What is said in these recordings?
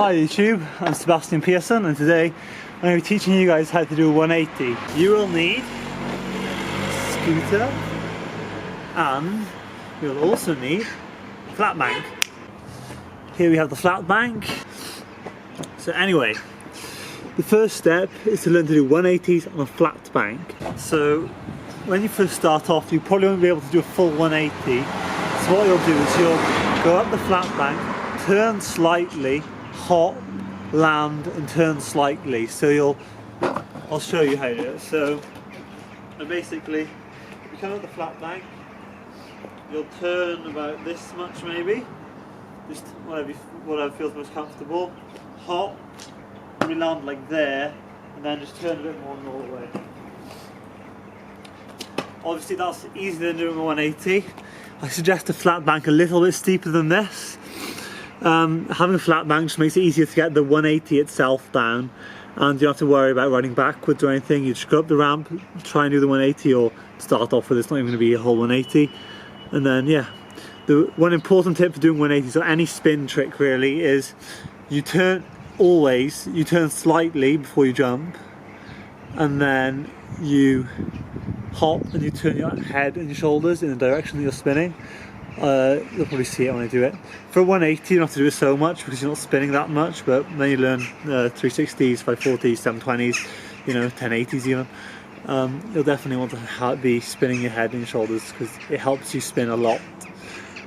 Hi YouTube, I'm Sebastian Pearson, and today I'm going to be teaching you guys how to do a 180. You will need a scooter and you'll also need a flat bank. Here we have the flat bank. So anyway, the first step is to learn to do 180s on a flat bank. So when you first start off, you probably won't be able to do a full 180. So what you'll do is you'll go up the flat bank, turn slightly, hop, land and turn slightly. So I'll show you how to do it. So basically, you come up the flat bank, you'll turn about this much maybe, just whatever feels most comfortable, hop, we land like there, and then just turn a bit more Norway. Obviously that's easier than doing a 180. I suggest a flat bank a little bit steeper than this. Having a flat bank just makes it easier to get the 180 itself down, and you don't have to worry about riding backwards or anything. You just go up the ramp, try and do the 180, or start off with it's not even going to be a whole 180. And then yeah, the one important tip for doing 180s or any spin trick really is you turn slightly before you jump, and then you hop and you turn your head and your shoulders in the direction that you're spinning. You'll probably see it when I do it. For a 180 you don't have to do it so much because you're not spinning that much, but then you learn 360s, 540s, 720s, you know, 1080s even. You'll definitely want to be spinning your head and your shoulders because it helps you spin a lot.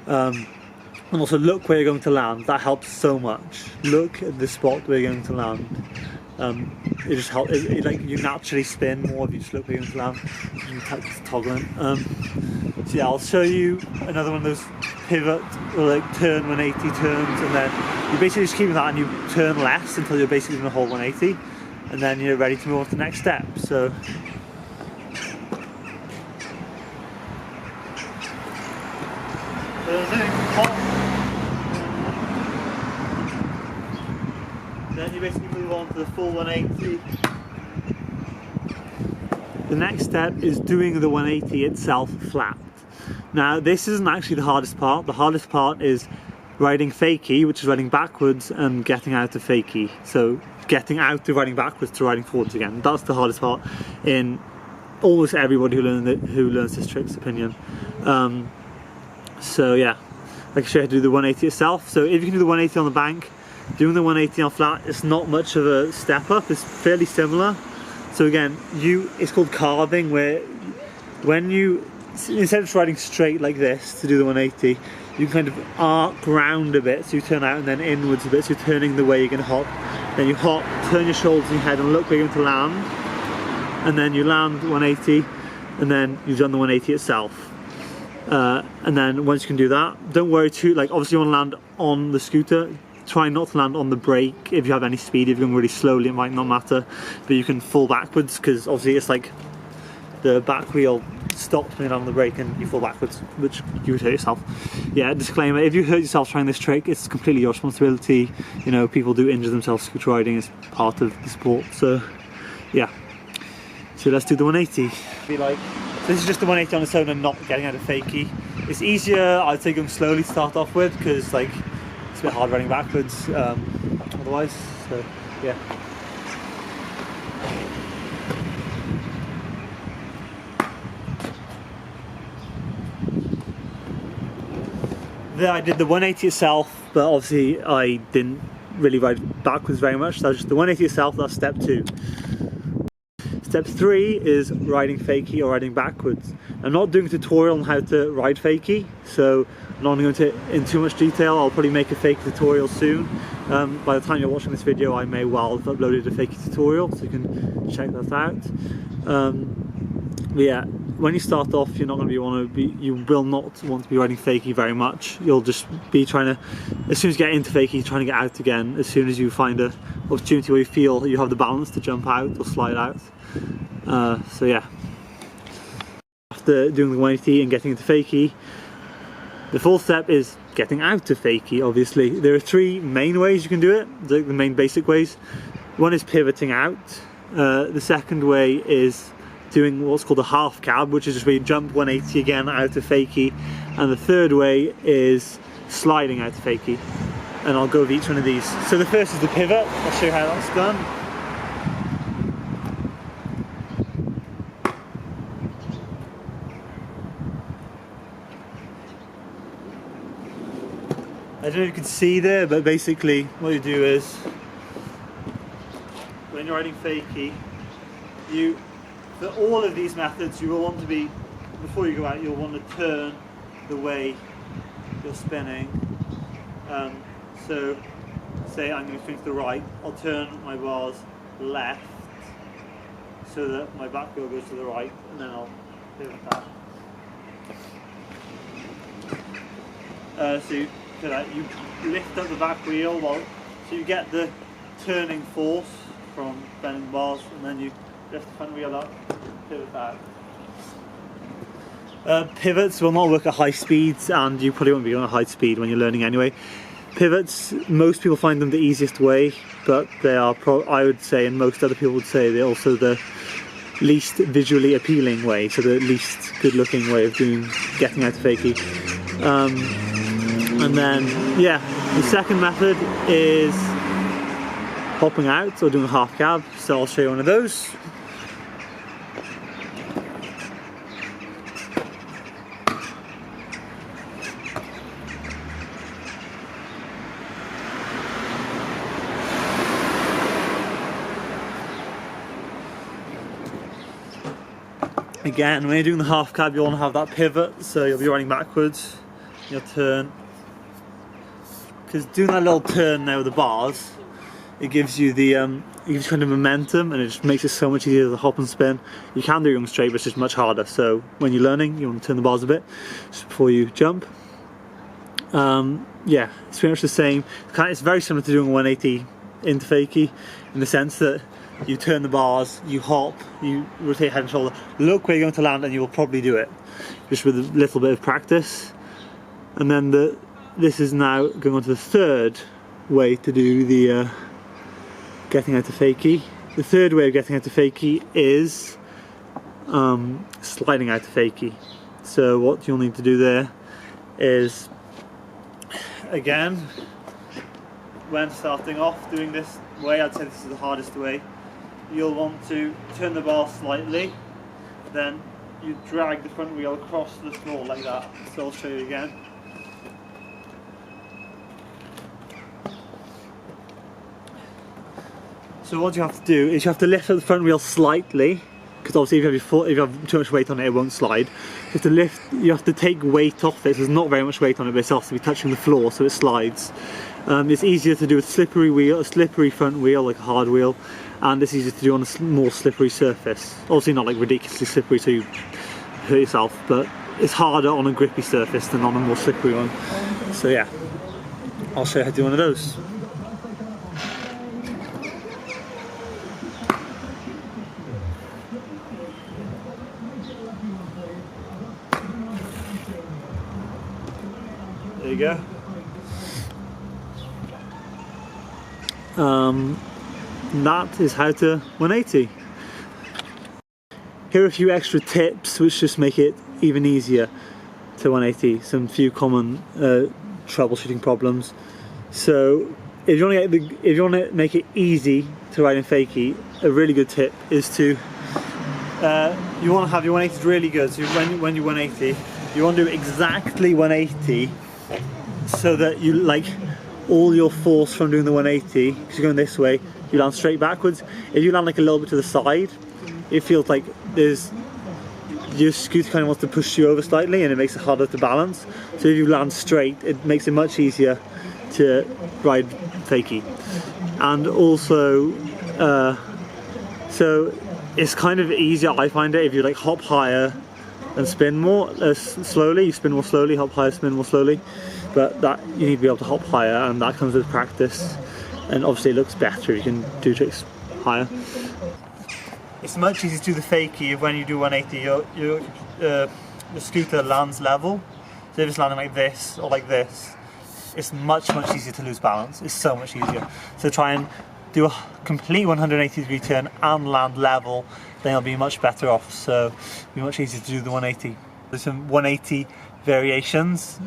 And also look where you're going to land. That helps so much. Look at the spot where you're going to land. It just helps. Like you naturally spin more if you just look where you're going to land. You can toggle it. So yeah, I'll show you another one of those pivot or like turn 180 turns, and then you basically just keep that and you turn less until you're basically doing a whole 180, and then you're ready to move on to the next step. So then you basically move on to the full 180. The next step is doing the 180 itself flat. Now this isn't actually the hardest part. The hardest part is riding fakie, which is riding backwards and getting out of fakie. So getting out of riding backwards to riding forwards again. That's the hardest part in almost everybody who learns this trick's opinion. So yeah, I can show you how to do the 180 itself. So if you can do the 180 on the bank, doing the 180 on flat, it's not much of a step up. It's fairly similar. So again, it's called carving, where when you, instead of just riding straight like this to do the 180, you kind of arc round a bit, so you turn out and then inwards a bit, so you're turning the way you're going to hop. Then you hop, turn your shoulders and your head and look where you're going to land, and then you land 180, and then you've done the 180 itself. And then once you can do that, don't worry too, like obviously you want to land on the scooter. Try not to land on the brake if you have any speed. If you're going really slowly, it might not matter, but you can fall backwards because obviously it's like the back wheel stops when you're on the brake and you fall backwards, which you would hurt yourself. Yeah, disclaimer, if you hurt yourself trying this trick, it's completely your responsibility. You know, people do injure themselves scooter riding, it's part of the sport. So yeah, so let's do the 180. Be like, this is just the 180 on its own and not getting out of fakie. It's easier, I'd say, going slowly to start off with because like it's a bit hard running backwards otherwise, so yeah. There I did the 180 itself, but obviously I didn't really ride backwards very much, so just the 180 itself, that's step 2. Step 3 is riding fakie or riding backwards. I'm not doing a tutorial on how to ride fakie, so I'm not going to in too much detail. I'll probably make a fakie tutorial soon. By the time you're watching this video, I may well have uploaded a fakie tutorial, so you can check that out. But yeah, when you start off, you're not going to you will not want to be riding fakie very much. You'll just be trying to, as soon as you get into fakie, trying to get out again. As soon as you find an opportunity where you feel you have the balance to jump out or slide out. So yeah, after doing the 180 and getting into fakie, the fourth step is getting out of fakie. Obviously, there are 3 main ways you can do it, the main basic ways. One is pivoting out. The second way is doing what's called a half cab, which is just where you jump 180 again out of fakie, and the third way is sliding out of fakie. and I'll go over each one of these. So the first is the pivot. I'll show you how that's done. I don't know if you can see there, but basically what you do is, when you're riding fakie, for all of these methods, you will want to be, before you go out, you'll want to turn the way you're spinning. So say I'm going to swing to the right, I'll turn my bars left so that my back wheel goes to the right, and then I'll pivot that. So that you lift up the back wheel, so you get the turning force from bending the bars, and then you lift the front wheel up, pivot back. Pivots will not work at high speeds, and you probably won't be on a high speed when you're learning anyway. Pivots, most people find them the easiest way, but they are, I would say, and most other people would say, they're also the least visually appealing way, so the least good looking way of getting out of fakie. And then, yeah, the second method is hopping out or doing a half cab, so I'll show you one of those. Again, when you're doing the half cab, you'll want to have that pivot, so you'll be riding backwards, you'll turn. Because doing that little turn there with the bars, it gives you the kind of momentum, and it just makes it so much easier to hop and spin. You can do it on straight, but it's just much harder. So when you're learning, you want to turn the bars a bit just before you jump. Yeah, it's pretty much the same. It's very similar to doing a 180 into fakie, in the sense that you turn the bars, you hop, you rotate head and shoulder, look where you're going to land, and you will probably do it, just with a little bit of practice. And then this is now going on to the third way to do the getting out of fakie. The third way of getting out of fakie is sliding out of fakie. So what you'll need to do there is, again, when starting off doing this way, I'd say this is the hardest way. You'll want to turn the bar slightly, then you drag the front wheel across the floor like that. So I'll show you again. So what you have to do is you have to lift up the front wheel slightly, because obviously if you have too much weight on it, it won't slide. You have to take weight off it. There's not very much weight on it, but it's also to be touching the floor, so it slides. It's easier to do with a slippery front wheel, like a hard wheel, and it's easier to do on a more slippery surface. Obviously not like ridiculously slippery so you hurt yourself, but it's harder on a grippy surface than on a more slippery one. So yeah, I'll show you how to do one of those. There you go. That is how to 180. Here are a few extra tips which just make it even easier to 180. Some few common troubleshooting problems. So if you want to make it easy to ride in fakie, a really good tip is to you want to have your 180s really good. So when you 180, you want to do exactly 180, so that you like all your force from doing the 180, because you're going this way, you land straight backwards. If you land like a little bit to the side, it feels like your scooter kind of wants to push you over slightly, and it makes it harder to balance. So if you land straight, it makes it much easier to ride fakie. And also, so it's kind of easier, I find it, if you like hop higher and spin more slowly. You spin more slowly, hop higher, spin more slowly. But that you need to be able to hop higher, and that comes with practice. And obviously it looks better if you can do tricks higher. It's much easier to do the fakie if when you do 180 your scooter lands level. So if it's landing like this or like this, it's much easier to lose balance. It's so much easier. So try and do a complete 180 degree turn and land level, then you'll be much better off. So it'll be much easier to do the 180. There's some 180 variations.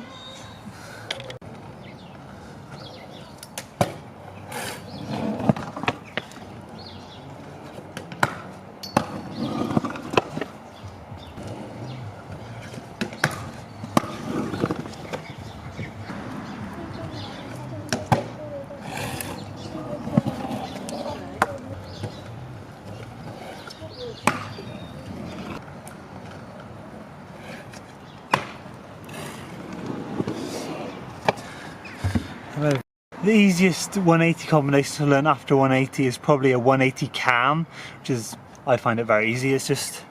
The easiest 180 combination to learn after 180 is probably a 180 cam, which is, I find it very easy. It's just,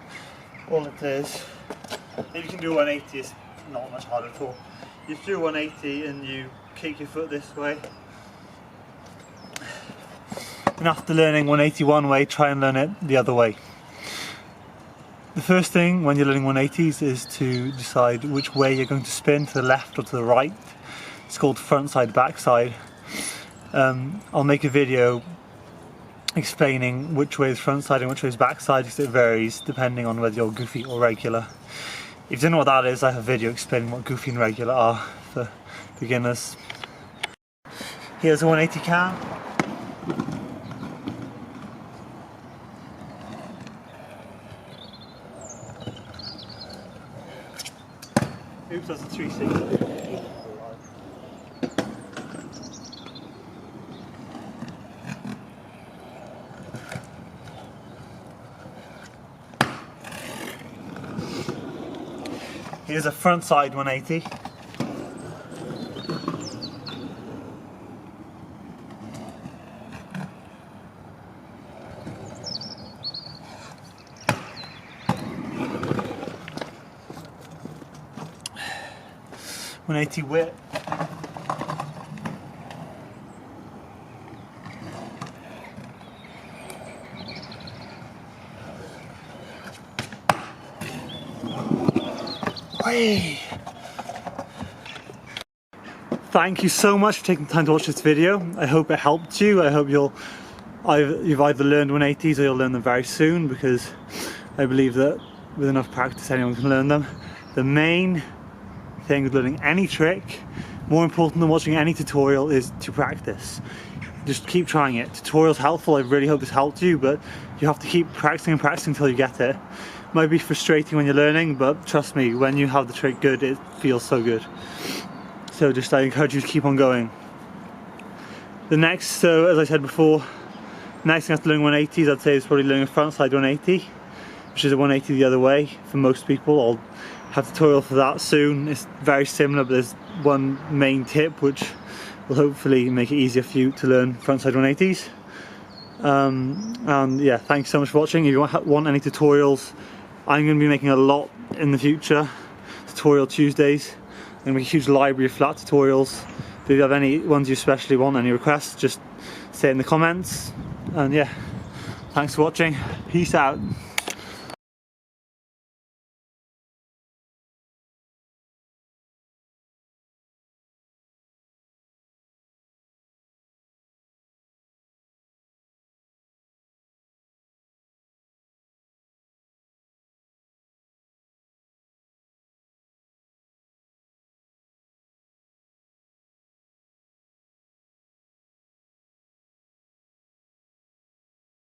all it is, if you can do 180, it's not much harder at all. You do 180 and you kick your foot this way. And after learning 180 one way, try and learn it the other way. The first thing when you're learning 180s is to decide which way you're going to spin, to the left or to the right. It's called frontside, backside. I'll make a video explaining which way is frontside and which way is backside, because it varies depending on whether you're goofy or regular. If you don't know what that is, I have a video explaining what goofy and regular are for beginners. Here's a 180 cam. Oops, that's a 360. Here's a frontside 180. Whip. Whee! Thank you so much for taking the time to watch this video. I hope it helped you. I hope you've either learned 180s or you'll learn them very soon, because I believe that with enough practice anyone can learn them. The main thing with learning any trick, more important than watching any tutorial, is to practice. Just keep trying it. Tutorial's helpful, I really hope this helped you, but you have to keep practicing and practicing until you get it. Might be frustrating when you're learning, but trust me, when you have the trick good, it feels so good. So just I encourage you to keep on going. So as I said before, next thing after learning 180s, I'd say is probably learning a frontside 180, which is a 180 the other way for most people. I'll have a tutorial for that soon. It's very similar, but there's one main tip which will hopefully make it easier for you to learn frontside 180s. And yeah, thanks so much for watching. If you want any tutorials, I'm going to be making a lot in the future. Tutorial Tuesdays. I'm going to make a huge library of flat tutorials. If you have any ones you especially want, any requests, just say in the comments. And yeah, thanks for watching. Peace out.